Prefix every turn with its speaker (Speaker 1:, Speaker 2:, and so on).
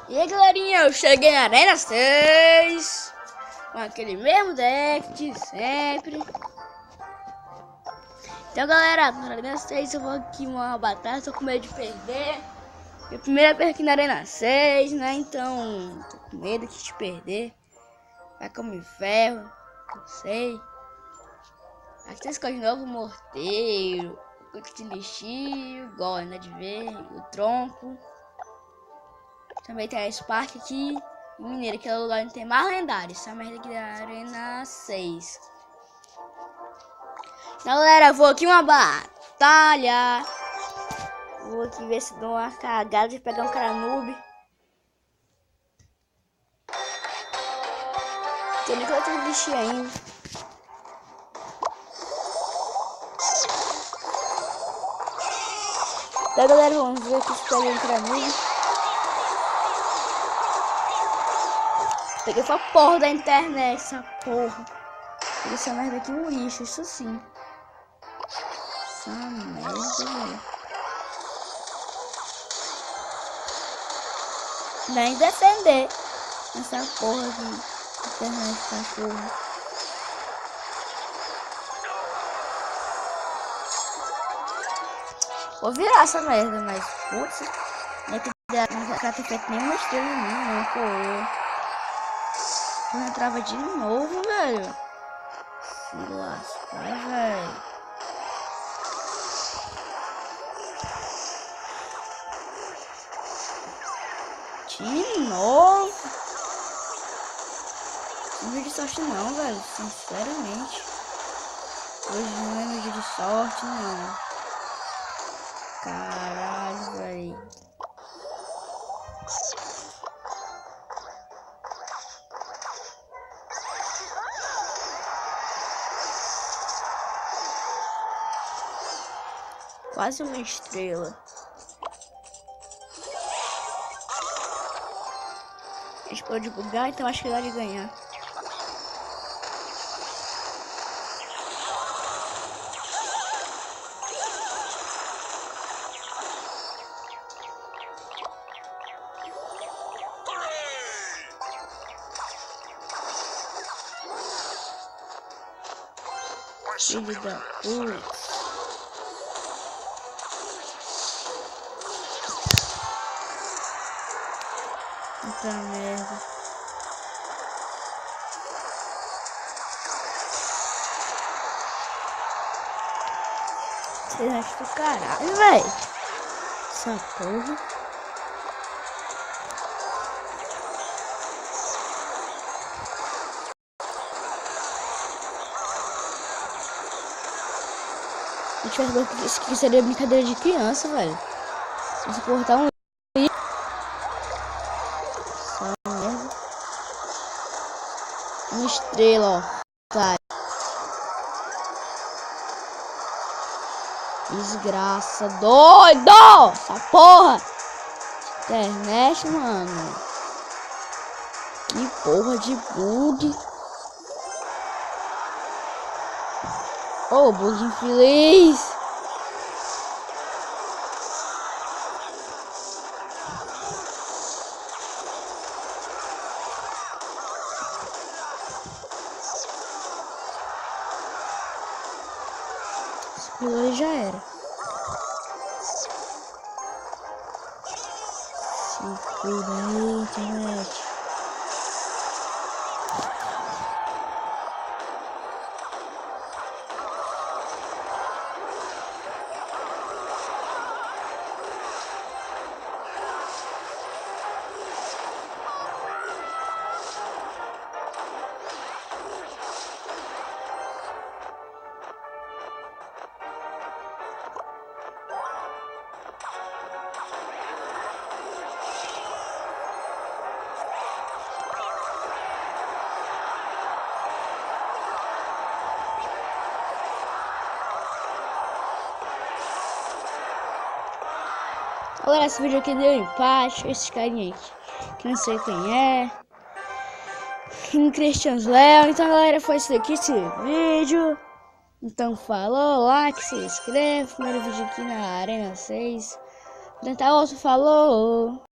Speaker 1: E aí galerinha, eu cheguei na Arena 6 com aquele mesmo deck de sempre. Então galera, na Arena 6 eu vou aqui uma batalha, tô com medo de perder. Minha primeira vez aqui na Arena 6, né? Então tô com medo de perder. Vai que eu me ferro, não sei. Aqui tem esse novo, morteiro, o de lixio, igual, né, de ver, o tronco. Também tem a Spark aqui, e Mineiro, que é o lugar onde tem mais lendários. Essa merda aqui da Arena 6. Então galera, vou aqui uma batalha. Vou aqui ver se dou uma cagada de pegar um cara noob. Tem nem que eu tenho lixo ainda. Então galera, vamos ver aqui se pega um cara noob. Peguei essa porra da internet, essa porra. Peguei essa merda aqui um lixo, isso sim. Essa merda, velho. Nem defender essa porra de internet, cachorro. Vou virar essa merda, mas putz, não quero ter feito nenhuma estrela em mim, não, pô. Não entrava de novo, velho. Se lascar, velho. De novo. Não é de sorte não, velho. Sinceramente. Hoje não é dia de sorte, não. Caralho, velho. Quase uma estrela. A gente pode bugar, então acho que dá de ganhar. Filho da puta. Puta merda. Você acha do caralho, velho? Essa porra. Se tivesse isso aqui seria brincadeira de criança, velho. Se portar um uma estrela, ó. Tá. Desgraça, doido! Essa porra! Internet, mano. Que porra de bug. Ô, bug infeliz. Esse já era. Se foda aí, internet. Agora esse vídeo aqui deu empate, esse carinha aqui, que não sei quem é, Christian Léo. Então galera, foi isso aqui, esse vídeo. Então falou, like, se inscreve, primeiro vídeo aqui na Arena 6. Vou tentar outro, falou.